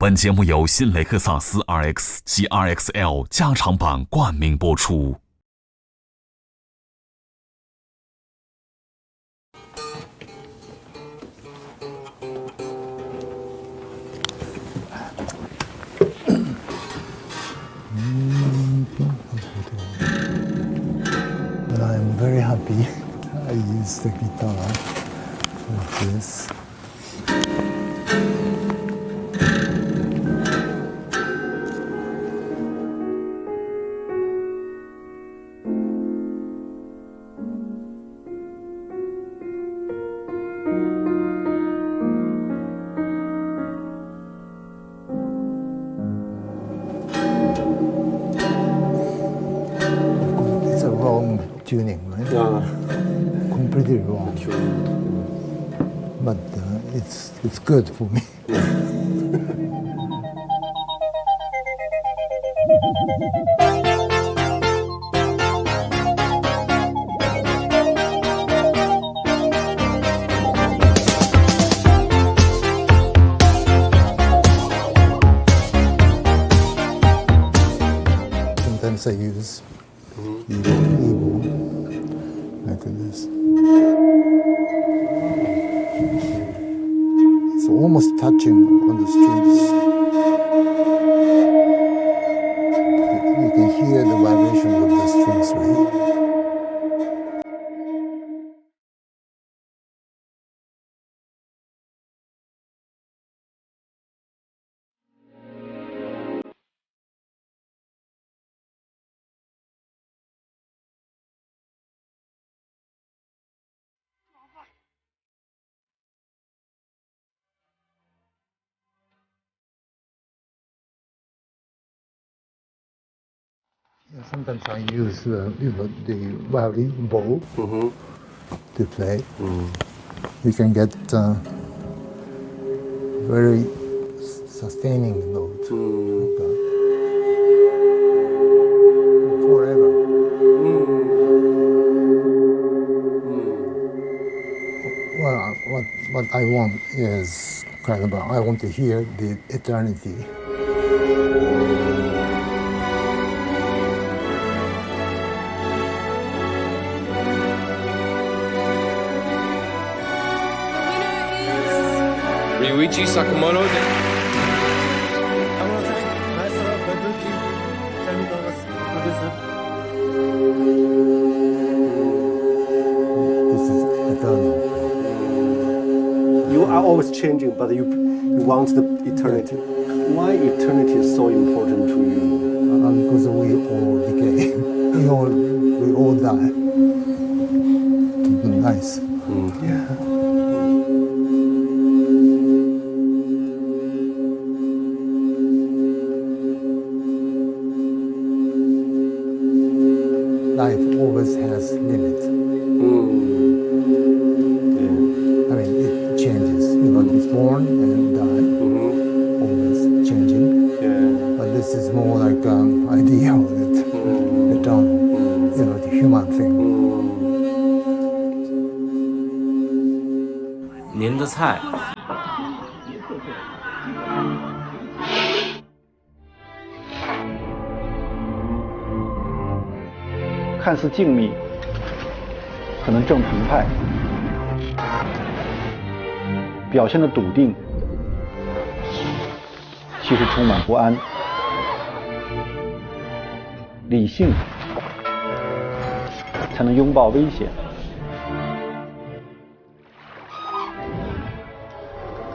本节目由新雷克萨斯 RX 及 RXL 加长版冠名播出。But I'm very happy. I use the guitar like this. It's a wrong tuning, right? Yeah. Completely wrong. But it's good for me. Sometimes I use evil like this. It's almost touching on the strings. You can hear the vibration of the strings, right? Yeah, sometimes I use the violin bow to play. You can get very sustaining notes like that. Forever. Well, what I want is kind of I want to hear the eternity. Ryuichi Sakamoto. I want to thank Maestro Babuki, Kaniko's producer. This is eternal. You are always changing, but you want the eternity. Why eternity is so important to you? Because we all decay. we all die. Nice. Yeah. Life always has limits. Yeah. I mean, it changes. It's born and die, always changing. Yeah. But this is more like an idea of it, eternal, the human thing. 您的菜。看似静谧，可能正澎湃，表现的笃定，其实充满不安。理性才能拥抱危险。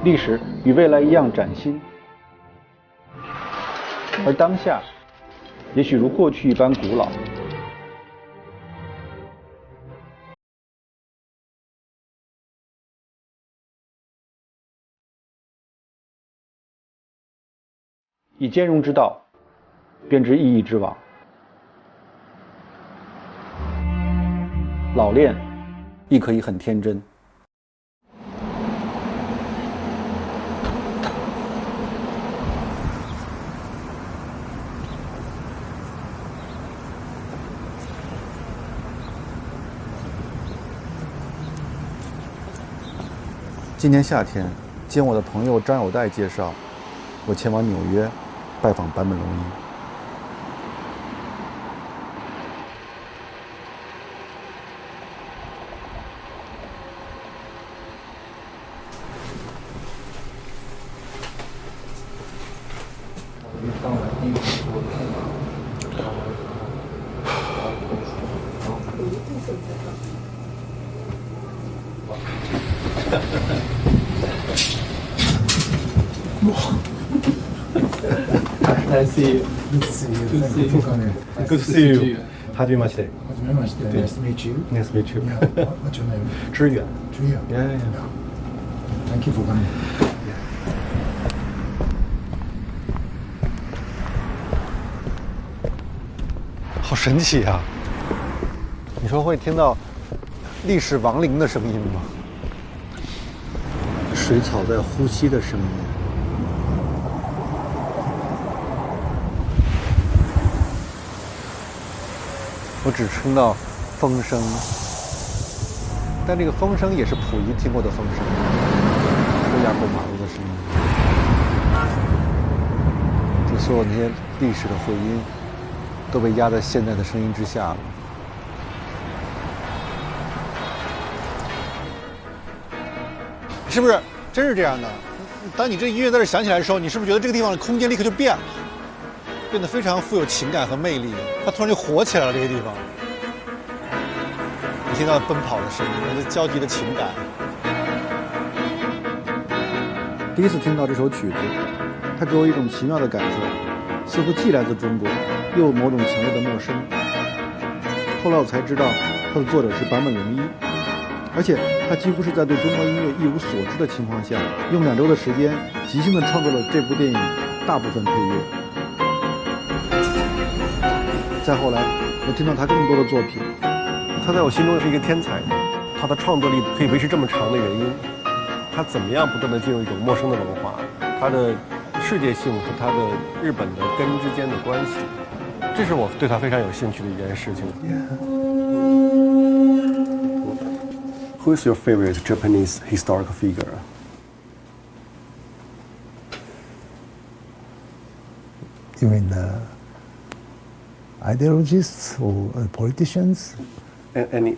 历史与未来一样崭新，而当下也许如过去一般古老。以兼容之道，编织意义之网。老练，亦可以很天真。今年夏天，经我的朋友张有代介绍，我前往纽约拜访坂本龙一。Nice to see you. Good to see you. Good to see you. Thank you for coming. Good to see you. はじめまして。 Nice to meet you. Nice to meet you. Yeah. What's your name? 知远。 Julia. Yeah. Thank you for coming. 好神奇啊！你说会听到历史亡灵的声音吗？水草在呼吸的声音。我只听到风声，但这个风声也是溥仪听过的风声，车压过马路的声音。这所有那些历史的回音都被压在现在的声音之下了。是不是？真是这样的。当你这音乐在这响起来的时候，你是不是觉得这个地方的空间立刻就变了，变得非常富有情感和魅力？它突然就活起来了，这个地方。你听到奔跑的声音，人的焦急的情感。第一次听到这首曲子，它给我一种奇妙的感受，似乎既来自中国，又有某种强烈的陌生。后来我才知道，它的作者是坂本龙一。而且他几乎是在对中国音乐一无所知的情况下，用2周的时间即兴地创作了这部电影大部分配乐。再后来，我听到他更多的作品。他在我心中是一个天才，他的创作力可以维持这么长的原因，他怎么样不断地进入一种陌生的文化，他的世界性和他的日本的根之间的关系，这是我对他非常有兴趣的一件事情。Who is your favorite Japanese historical figure? You mean ideologists or politicians? Any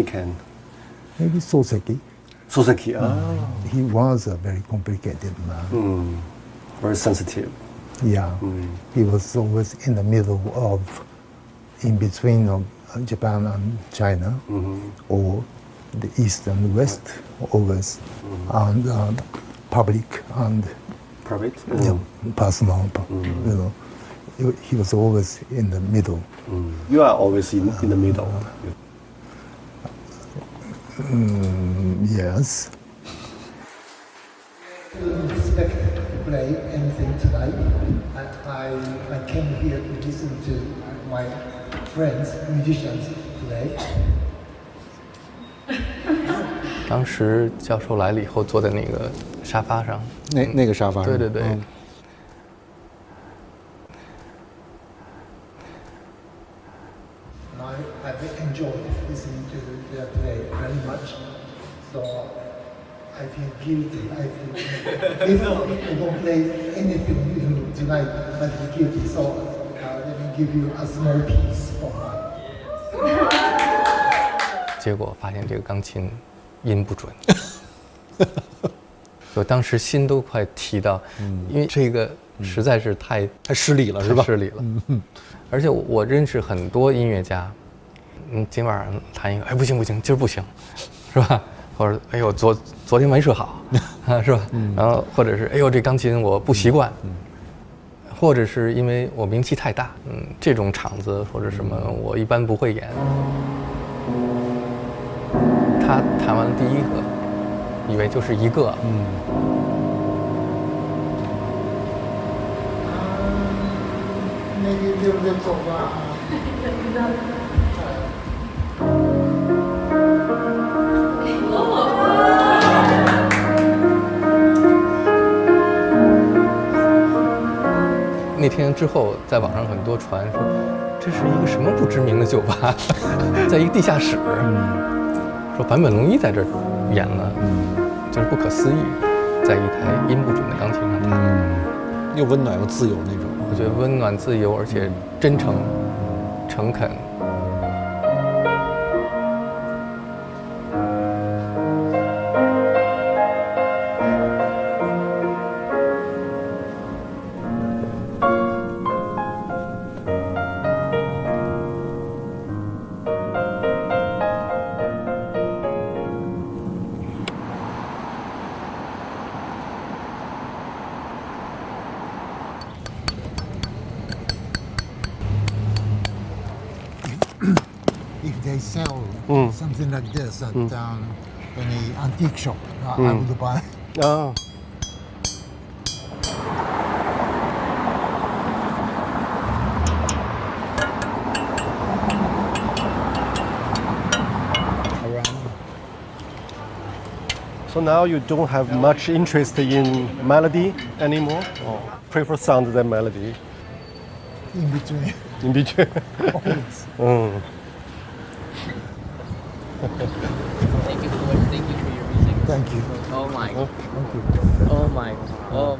can. Maybe Soseki. Soseki. He was a very complicated man. Very sensitive. Yeah. He was always in the middle of, in between of Japan and China, or the East and West, always, and public and Private? personal. You know, he was always in the middle. You are always in the middle. Yes. Expect to play anything tonight. I came here to listen to my friends, musicians play. 当时教授来了以后，坐在那个沙发上，那个沙发上，对对对。I've enjoyed listening to their play very much, so I feel guilty. I feel if I don't play anything tonight, I feel guilty. So let me give you a small piece of mine. 结果发现这个钢琴音不准，我当时心都快提到，因为这个实在是太失礼了，是吧？失礼了。而且我认识很多音乐家，今晚上弹一个，哎，不行，今儿不行，是吧？或者哎呦，昨天没睡好，是吧？然后或者是哎呦，这钢琴我不习惯，或者是因为我名气太大，这种场子或者什么我一般不会演。他弹完第一个，以为就是一个，那走吧。那天之后，在网上很多传说，这是一个什么不知名的酒吧，在一个地下室。说坂本龙一在这儿演了，就是不可思议，在一台音不准的钢琴上弹。又温暖又自由那种。我觉得温暖、自由，而且真诚、诚恳。If they sell something like this at any antique shop, I would buy. 啊， So now you don't have much interest in melody anymore, or prefer sound than melody? In between. In between. Always. Thank you for your music. Thank you. Oh my. Thank you. Oh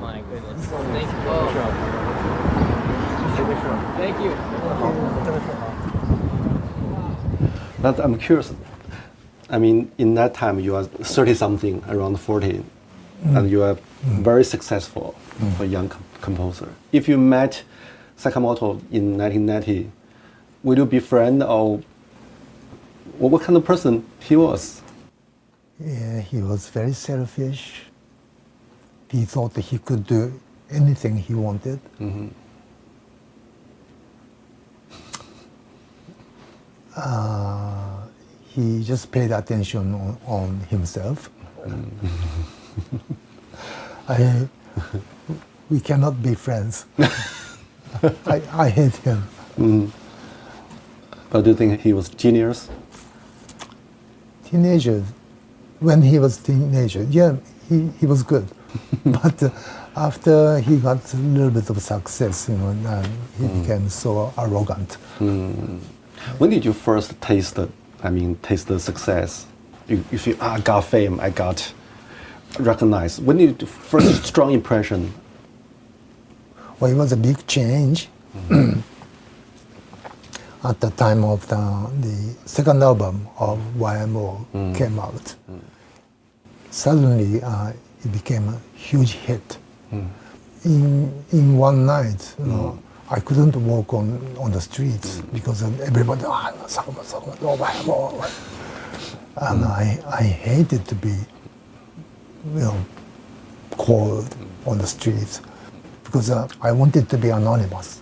my goodness. Thank you. Oh. Thank you. But I'm curious. I mean, in that time, you are 30-something, around 40, and you are very successful for a young composer. If you met Sakamoto in 1990, will you be friend, or what kind of person he was? Yeah, he was very selfish. He thought that he could do anything he wanted. He just paid attention on himself. We cannot be friends. I hate him. But do you think he was genius? Teenager, when he was teenager, yeah, he was good. But after he got a little bit of success, he became so arrogant. When did you first taste the success? You feel, I got fame, I got recognized. When did you first strong impression? Well, it was a big change at the time of the second album of YMO came out. Suddenly, it became a huge hit. In one night, I couldn't walk on the streets because everybody, YMO. And I hated to be, called on the streets because I wanted to be anonymous.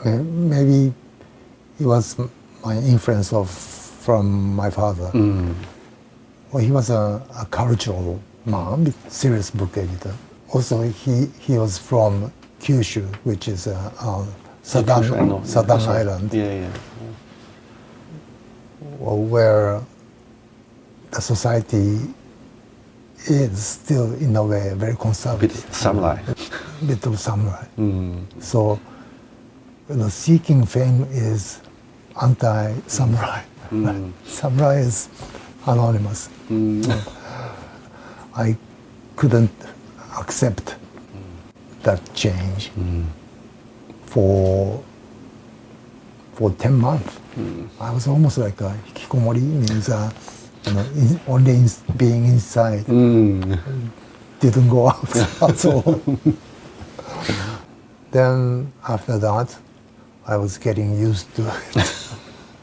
Maybe it was my influence from my father. Well, he was a cultural man, serious book editor. Also, he was from Kyushu, which is southern island, where the society is still, in a way, very conservative. Bit of samurai. So, seeking fame is anti-samurai. Samurai is anonymous. I couldn't accept that change for 10 months. I was almost like a hikikomori, means only being inside, didn't go out at all. Then after that, I was getting used to it.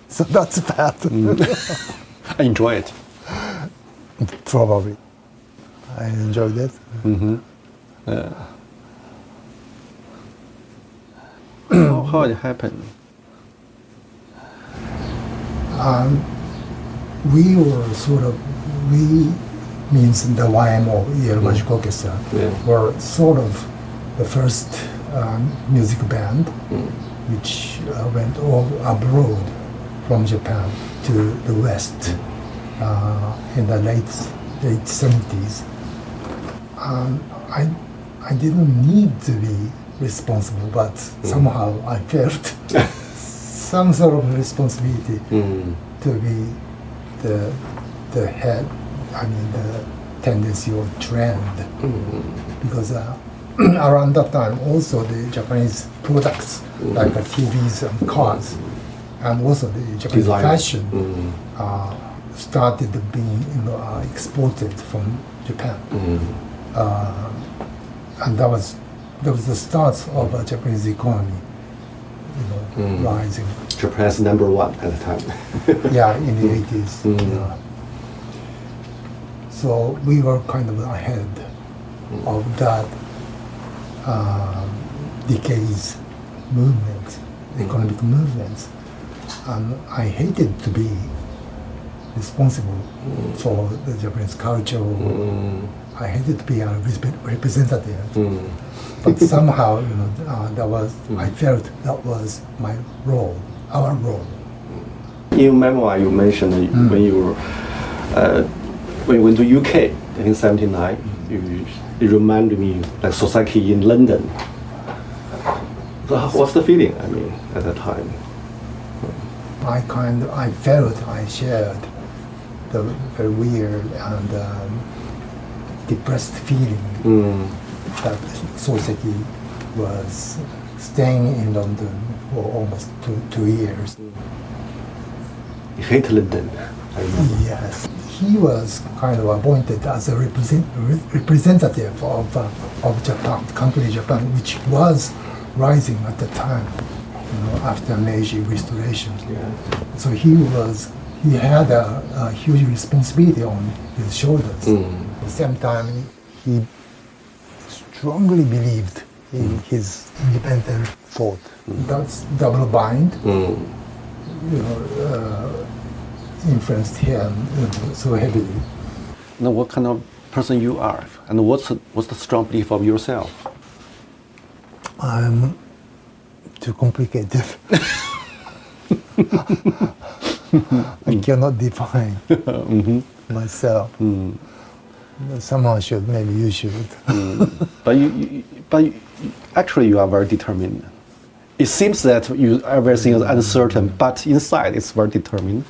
So that's bad. I enjoy it. Probably. I enjoyed it. How it happened? We were we means the YMO, Yale Magic Orchestra, were sort of the first music band which went all abroad from Japan to the West in the late 70s. I didn't need to be responsible, but somehow I felt some sort of responsibility to be the head, the tendency or trend, because around that time, also the Japanese products like TVs and cars, and also the Japanese Design. fashion started being exported from Japan, and that was the start of a Japanese economy, rising. Japan's #1 at the time. Yeah, in the 80s. Yeah. So we were kind of ahead of that decades movement, economic movements, and I hated to be responsible for the Japanese culture. I hated to be a representative, but somehow, that was I felt that was my role, our role. In your memoir, you mentioned when you went to UK in '79, it reminded me like society in London. So what's the feeling? I mean, at that time. I felt I shared the very weird and depressed feeling that society was staying in London for almost two years. You hate London. I remember. Yes, he was kind of appointed as a representative of Japan, country Japan, which was rising at the time, after Meiji Restoration. So he had a huge responsibility on his shoulders. At the same time, he strongly believed in his independent thought. That's double bind. Influenced him so heavily. Now, what kind of person you are, and what's the strong belief of yourself? I'm too complicated. I cannot define myself. Someone should, maybe you should. But actually, you are very determined. It seems that everything is uncertain, but inside it's very determined.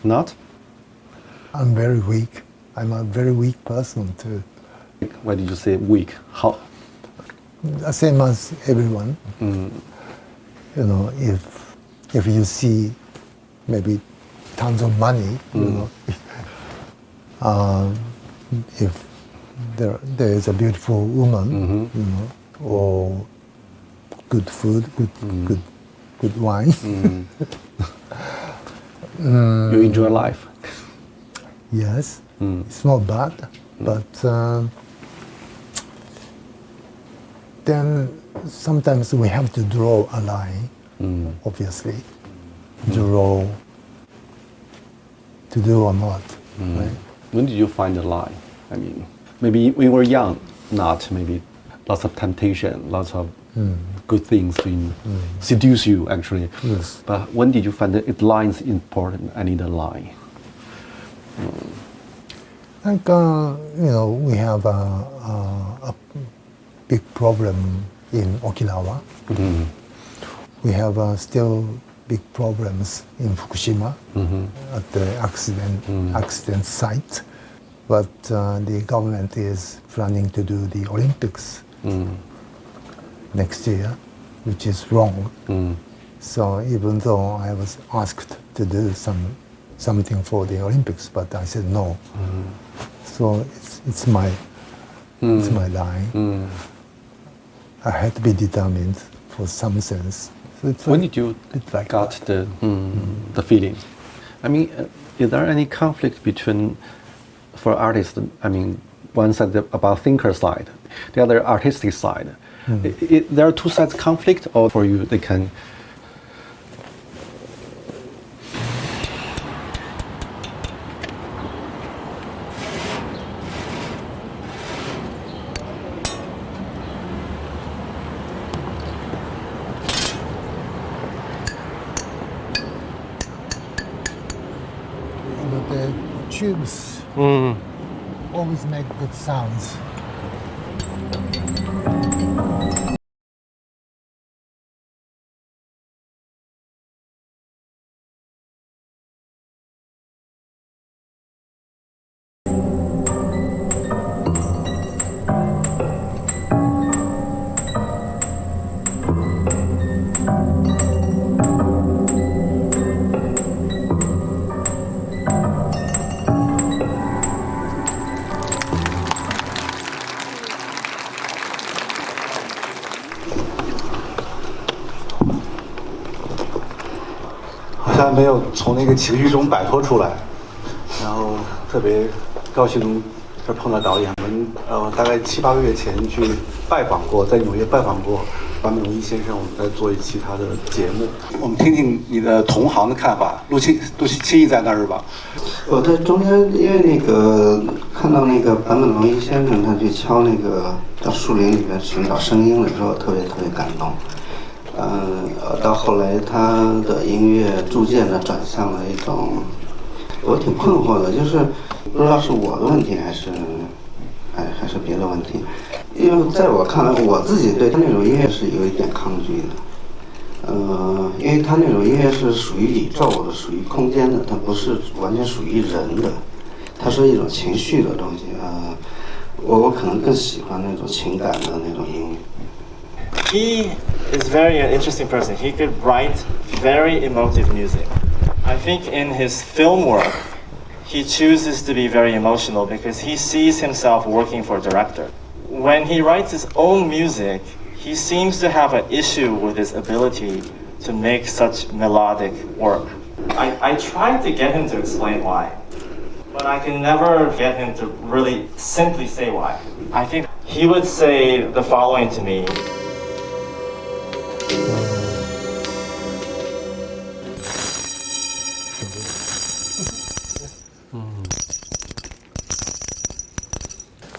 Not? I'm very weak. I'm a very weak person too. Why did you say weak? How? The same as everyone. If you see maybe tons of money, if there is a beautiful woman, or good food, good wine. You enjoy life. Yes, it's not bad, but then sometimes we have to draw a line, obviously. Draw to do or not, right? When did you find the line? I mean, maybe when you were young, not maybe lots of temptation, lots of good things to seduce you actually. Yes. But when did you find that it line is important? I need a line. Like, we have a big problem in Okinawa. We have still big problems in Fukushima at the accident site. But the government is planning to do the Olympics next year, which is wrong. So even though I was asked to do something for the Olympics, but I said no. So it's my line. I had to be determined for some sense. So When did you like got the feeling? I mean, is there any conflict between, for artists? I mean, one side about thinker side, the other artistic side. There are two sides conflict, or for you they can. The tubes always make good sounds. 他没有从那个情绪中摆脱出来，然后特别高兴这碰到导演。我们大概7、8个月前去拜访过，在纽约拜访过坂本龙一先生，我们在做其他的节目。我们听听你的同行的看法。陆七义在那儿是吧？我在中间，因为那个看到那个坂本龙一先生他去敲那个到树林里面寻找声音的时候，特别感动。到后来他的音乐逐渐的转向了一种，我挺困惑的，就是不知道是我的问题还是别的问题。因为在我看来，我自己对他那种音乐是有一点抗拒的。因为他那种音乐是属于宇宙的，属于空间的，它不是完全属于人的，它是一种情绪的东西。我可能更喜欢那种情感的那种音乐。He is very an interesting person. He could write very emotive music. I think in his film work, he chooses to be very emotional because he sees himself working for a director. When he writes his own music, he seems to have an issue with his ability to make such melodic work. I tried to get him to explain why, but I can never get him to really simply say why. I think he would say the following to me.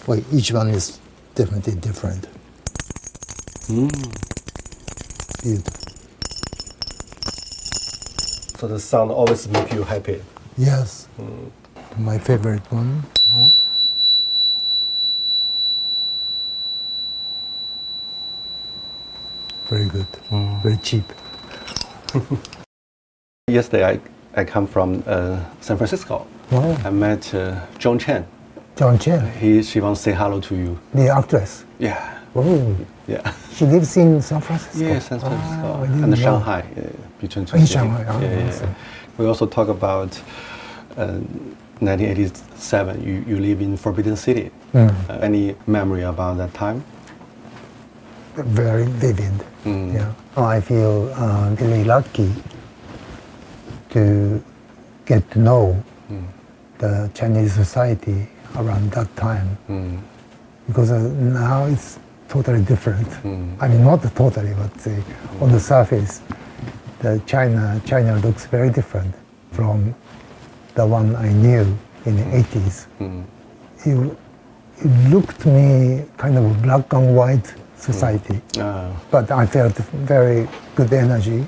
Well, each one is definitely different. Beautiful. So the sound always make you happy. Yes. My favorite one. Very good. Very cheap. Yesterday I come from San Francisco. Wow. I met John Chen. John Chen, She wants to say hello to you. the actress. Yeah. Oh, Yeah. she lives in San Francisco. Yeah, San Francisco I didn't and know. Shanghai, between two In cities. Shanghai, Yeah. We also talk about 1987. You live in Forbidden City. Any memory about that time? Very vivid. Yeah. I feel really lucky to get to know the Chinese society around that time, because now it's totally different. I mean, not totally, but on the surface, the China looks very different from the one I knew in the 80s. It looked to me kind of a black and white society, but I felt very good energy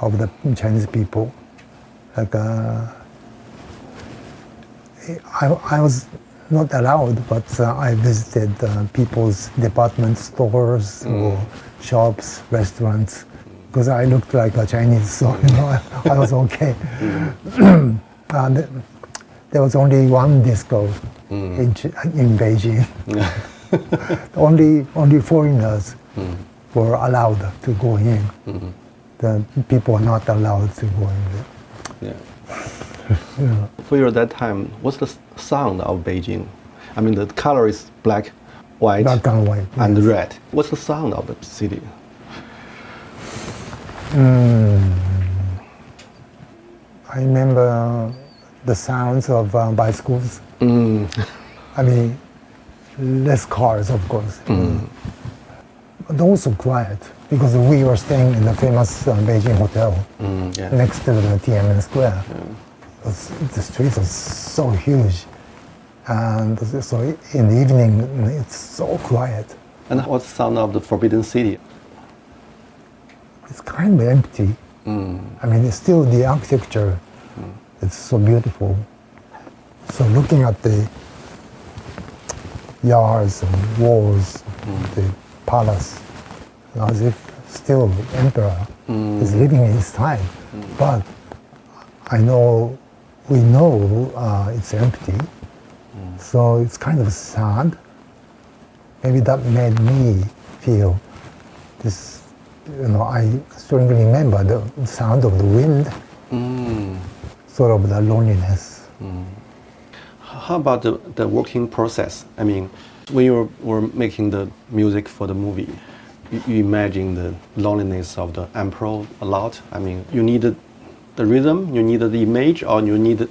of the Chinese people. Like I was not allowed, but I visited people's department stores or shops, restaurants, because I looked like a Chinese, so I was okay. And there was only one disco in Beijing. Only foreigners were allowed to go in. The people are not allowed to go in there. Yeah. For you at that time, what's the sound of Beijing? I mean, the color is black, white, Black and white, and yes. red. What's the sound of the city? I remember the sounds of bicycles. I mean, less cars, of course. But also quiet, because we were staying in the famous Beijing hotel next to the Tiananmen Square. The streets are so huge, and so in the evening it's so quiet. And what's the sound of the Forbidden City? It's kind of empty. I mean, it's still the architecture. It's so beautiful. So looking at the yards and walls, the palace, as if still emperor is living in his time. But we know it's empty. So it's kind of sad. Maybe that made me feel this, I strongly remember the sound of the wind, sort of the loneliness. How about the working process? I mean, when you were making the music for the movie, you imagine the loneliness of the emperor a lot. I mean, you needed the rhythm, you need the image, or you need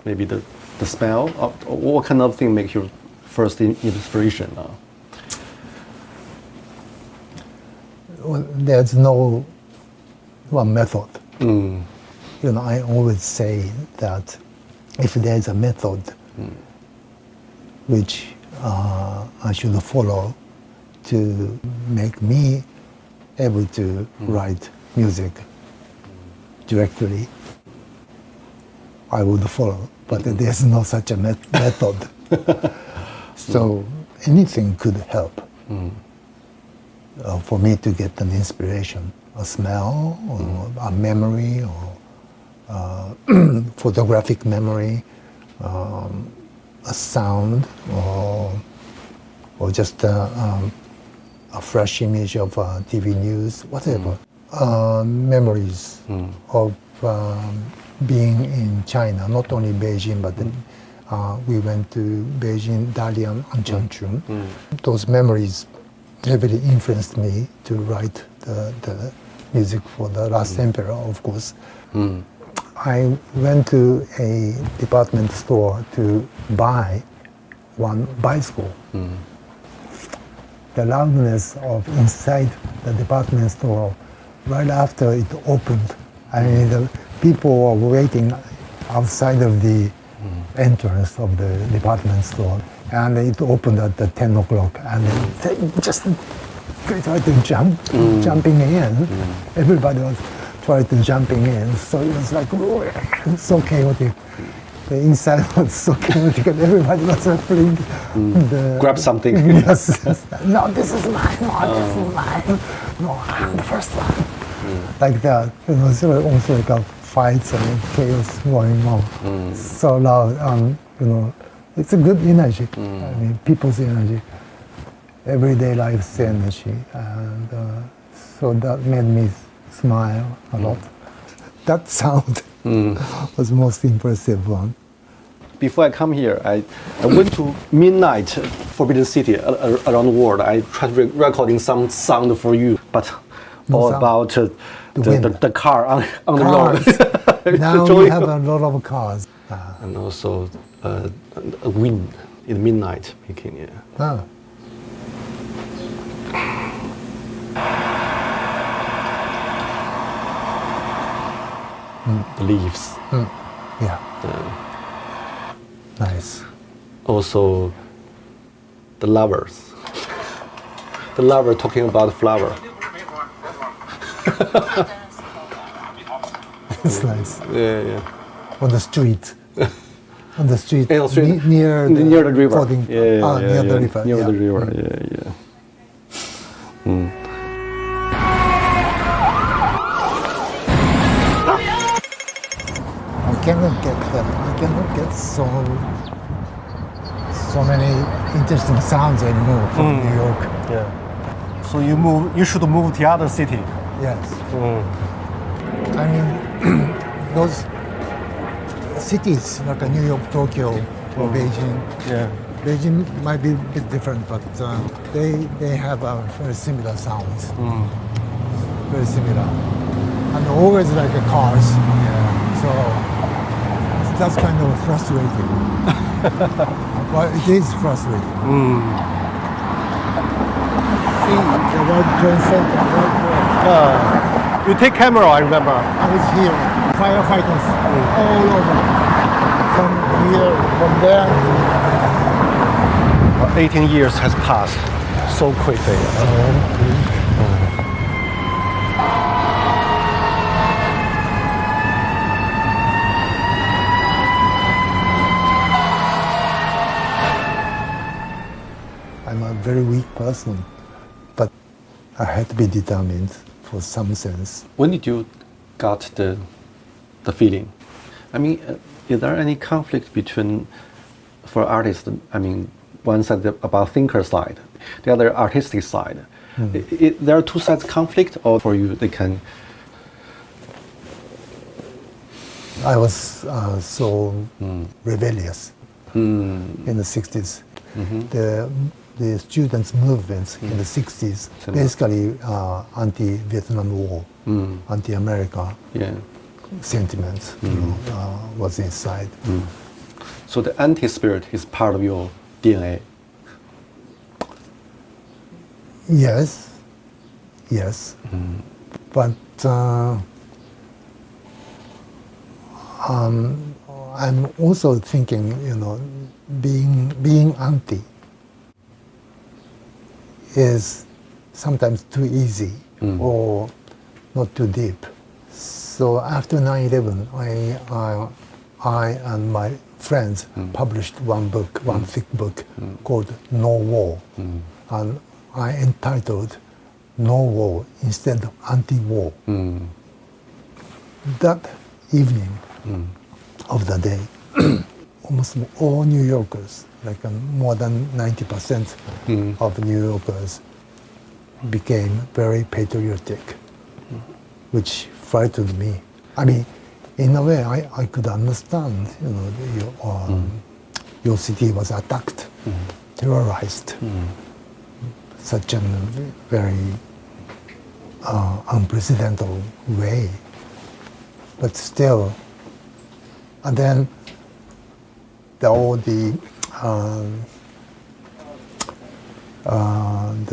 maybe the smell? Or what kind of thing makes your first inspiration? Well, there's no one method. I always say that if there's a method which I should follow to make me able to write music directly, I would follow. But there's no such a method. So anything could help for me to get an inspiration, a smell, or a memory, or photographic memory, a sound, or just a fresh image of TV news, whatever. Memories of being in China, not only Beijing, but we went to Beijing, Dalian, and Changchun. Those memories heavily influenced me to write the music for The Last Emperor, of course. I went to a department store to buy one bicycle. The loudness of inside the department store, right after it opened, I mean, the people were waiting outside of the entrance of the department store, and it opened at 10 o'clock, and they just tried to jumping in. Everybody was trying to jumping in, so it was like so chaotic. The inside was so chaotic, and everybody was playing. Grab something. Yes. No, this is mine. No, this is mine. No, I'm the first one. Like that. It was also like a fights and chaos going on. So loud. It's a good energy. I mean, people's energy, everyday life's energy, and so that made me smile a lot. That sound was the most impressive one. Before I come here, I went to midnight Forbidden City around the world. I tried recording some sound for you, but all about the car on the road. Now we have a lot of cars. And also a wind in midnight making it. The leaves. Yeah. Nice. Also, the lovers. The lover talking about flower. It's nice. Yeah. On the street. On the street, near the river. Near the river. Near the river. Yeah. I cannot get so many interesting sounds anymore from New York. Yeah. So you should move to other city. Yes. I mean, those cities like New York, Tokyo, or Beijing. Yeah. Beijing might be a bit different, but they have very similar sounds. Very similar, and always like cars. Yeah. So that's kind of frustrating. Well, it is frustrating. See the World Trade Center right there. You take camera, I remember. I was here, firefighters all over. From here, from there. 18 years has passed so quickly. I'm a very weak person, but I had to be determined for some sense. When did you got the feeling? I mean, is there any conflict between, for artists, I mean, one side about thinker side, the other artistic side? There are two sides conflict, or for you they can? I was so rebellious in the 60s. The students' movements in the 60s, basically anti-Vietnam War, anti-America. Yeah. sentiments was inside. So the anti-spirit is part of your DNA. Yes, but I'm also thinking, being anti is sometimes too easy or not too deep. So after 9/11, I and my friends published one thick book called No War, and I entitled No War instead of Anti-War. That evening of the day, almost all New Yorkers, like more than 90% of New Yorkers, became very patriotic, which frightened me. I mean, in a way, I could understand, your city was attacked, terrorized, such a very unprecedented way. But still, and then all the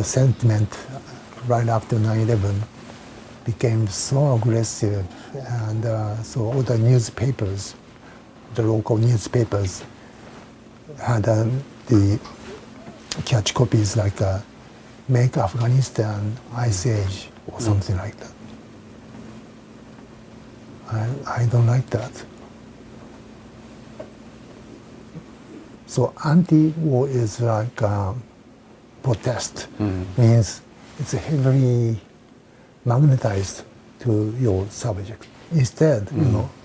sentiment right after 9/11 became so aggressive, and so all the newspapers, the local newspapers, had the catch copies like "Make Afghanistan Ice Age" or something like that. I don't like that. So anti-war is like protest, means it's heavily magnetized to your subject. Instead,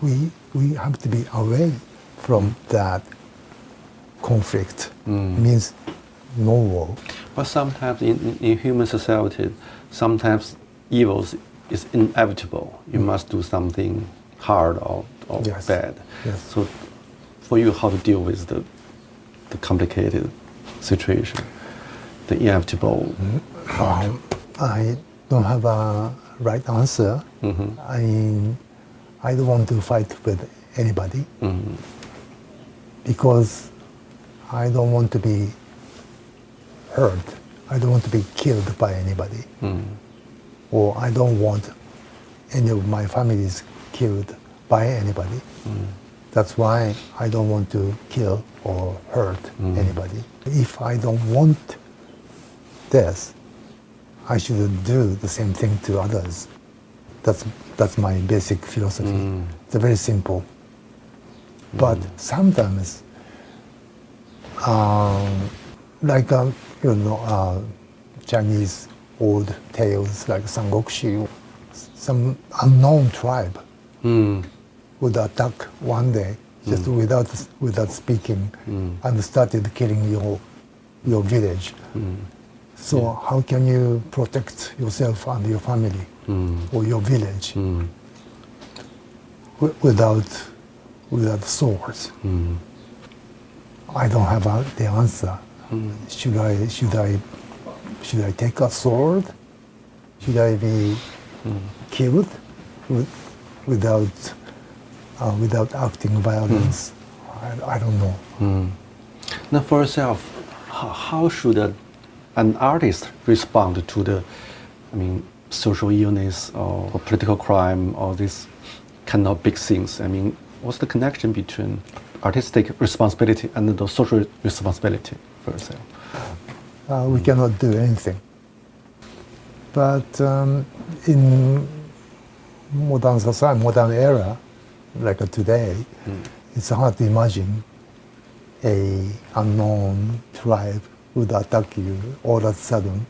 we have to be away from that conflict. Means no war. But sometimes in human society, sometimes evil is inevitable. You must do something hard or Yes. bad. Yes. So for you, how to deal with the complicated situation, the inevitable part? I don't have a right answer. I don't want to fight with anybody because I don't want to be hurt. I don't want to be killed by anybody. Or I don't want any of my families killed by anybody. That's why I don't want to kill or hurt anybody. If I don't want this, I should do the same thing to others. That's my basic philosophy. It's very simple. But sometimes, like Chinese old tales like Sangoku, some unknown tribe would attack one day just without speaking and started killing your village. So how can you protect yourself and your family or your village without swords? I don't have the answer. Should I take a sword? Should I be killed without acting violence? I don't know. Now, for yourself, how should an artist respond to the, social illness or political crime or this kind of big things? What's the connection between artistic responsibility and the social responsibility for yourself? We cannot do anything. But in modern society, modern era, like today, it's hard to imagine a unknown tribe would attack you all of a sudden,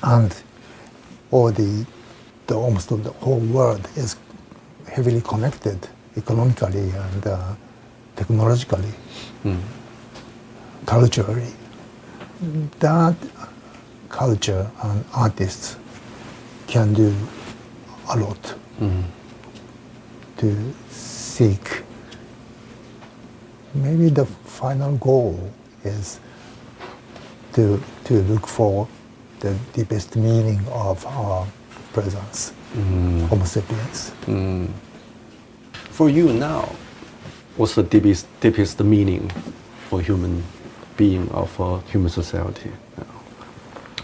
and almost the whole world is heavily connected economically and technologically, culturally. That culture and artists can do a lot to seek. Maybe the final goal is to look for the deepest meaning of our presence, Homo sapiens. For you now, what's the deepest meaning for human being or for human society?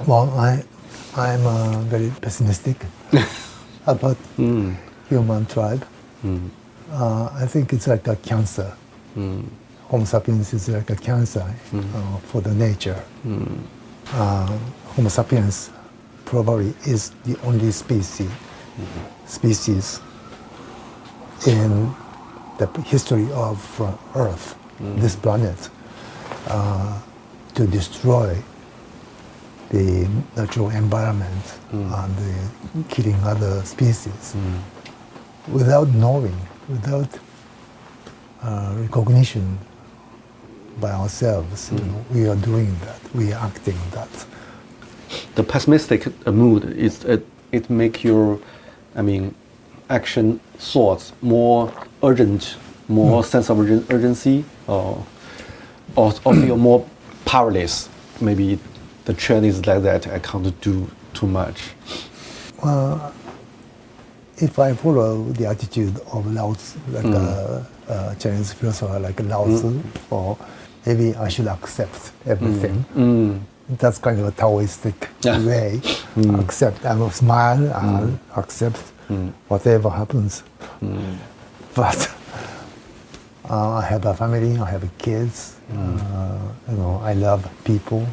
Well, I'm very pessimistic about human tribe. I think it's like a cancer. Homo sapiens is like a cancer for the nature. Homo sapiens probably is the only species in the history of Earth, this planet, to destroy the natural environment and killing other species without knowing, without recognition by ourselves. You know, we are doing that, we are acting that. The pessimistic mood it make your, action thoughts more urgent, more sense of urgency, or feel more powerless. Maybe the trend is like that. I can't do too much. If I follow the attitude of Lao Tzu, like a Chinese philosopher like Lao Tzu, or maybe I should accept everything. That's kind of a Taoistic way. Accept, I will smile and accept whatever happens. But I have a family, I have kids. I love people.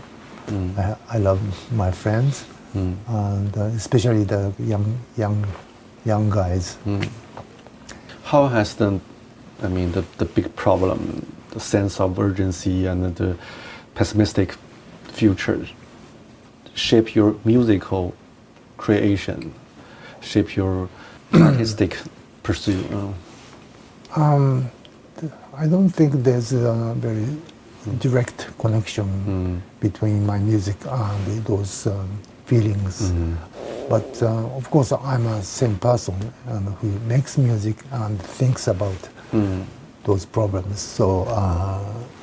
I love my friends, and especially the young guys. How has the big problem, the sense of urgency and the pessimistic future shape your musical creation, shape your artistic pursuit? I don't think there's a very direct connection between my music and those feelings. But of course, I'm a same person who makes music and thinks about those problems. So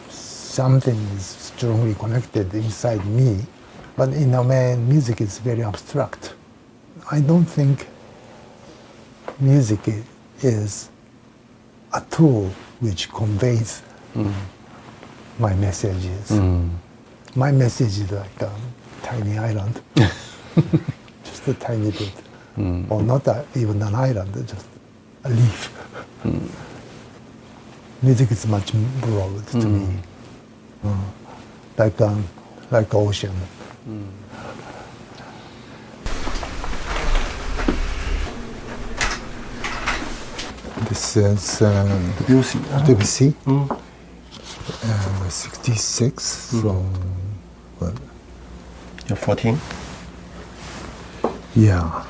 something is strongly connected inside me. But in a way, music is very abstract. I don't think music is a tool which conveys my messages. My message is like a tiny island, just a tiny bit, or not even an island, just a leaf. Music is much broad to me, like ocean. This is Debussy. 66 from what? You're 14? Yeah.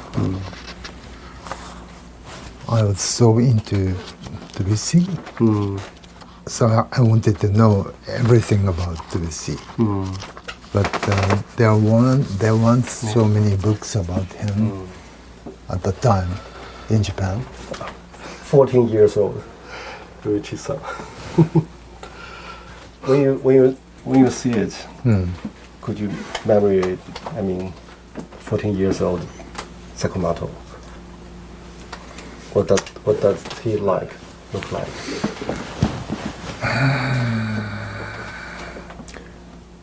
I was so into Debussy. So I wanted to know everything about Debussy. But there weren't so many books about him at the time in Japan. 14 years old, Ryuichi-san. When you see it, could you memory? 14 years old Sakamoto. What does he look like?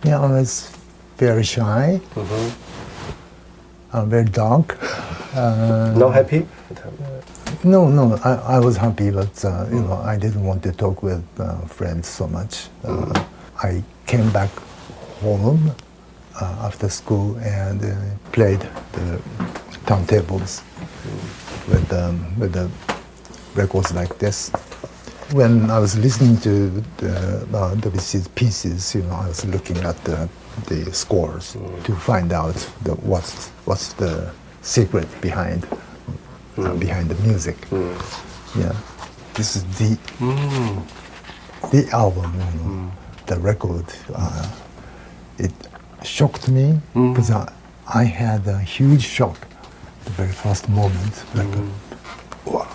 Yeah, I was very shy. Very dark. Not happy? No, I was happy, but I didn't want to talk with friends so much. I came back home after school and played the turntables with the records like this. When I was listening to Debussy's pieces, I was looking at the scores to find out what's the secret behind the music. Yeah, this is the album, the record. It shocked me because I had a huge shock the very first moment. Like, wow.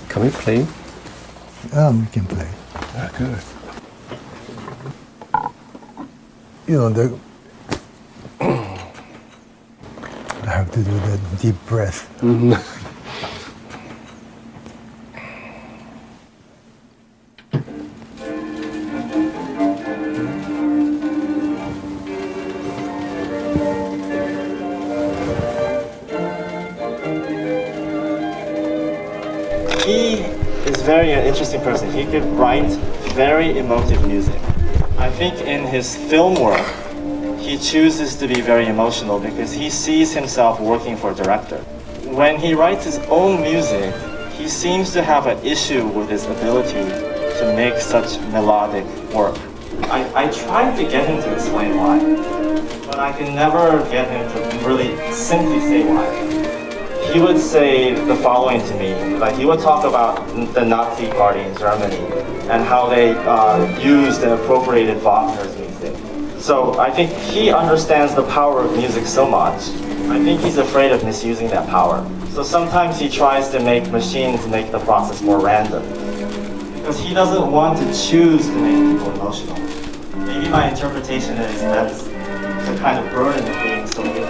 Can we play? We can play. Good. I have to do the deep breath. very an interesting person. He could write very emotive music. I think in his film work, he chooses to be very emotional because he sees himself working for a director. When he writes his own music, he seems to have an issue with his ability to make such melodic work. I tried to get him to explain why, but I can never get him to really simply say why. He would say the following to me, like he would talk about the Nazi party in Germany and how they used and appropriated Wagner's music. So I think he understands the power of music so much. I think he's afraid of misusing that power. So sometimes he tries to make machines make the process more random, because he doesn't want to choose to make people emotional. Maybe my interpretation is that's the kind of burden of being so good.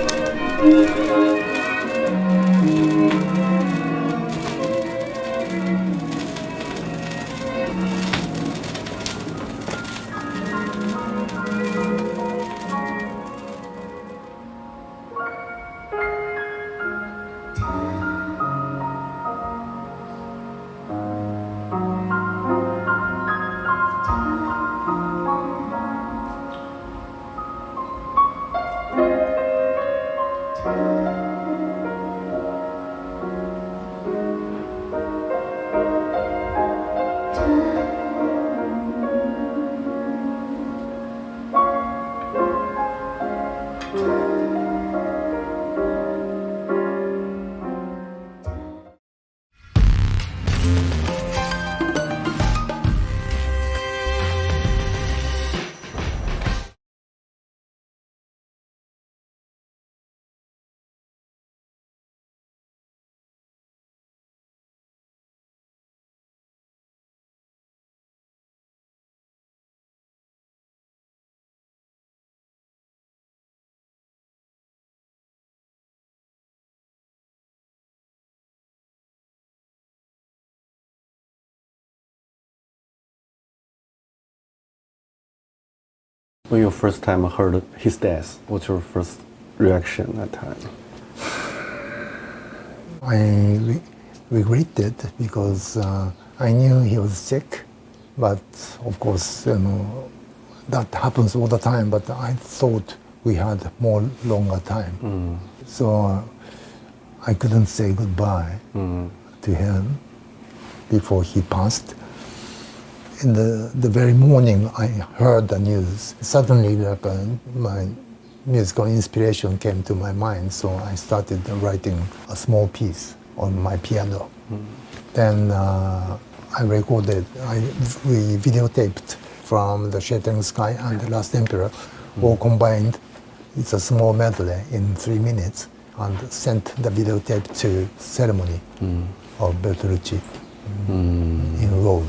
When you first time heard his death, what's your first reaction at that time? I regretted because I knew he was sick, but of course, that happens all the time, but I thought we had more longer time. So I couldn't say goodbye to him before he passed. In the very morning I heard the news, suddenly my musical inspiration came to my mind, so I started writing a small piece on my piano. Then I recorded, we videotaped from The Shattering Sky and The Last Emperor, all combined. It's a small medley in 3 minutes, and sent the videotape to ceremony of Bertolucci in Rome.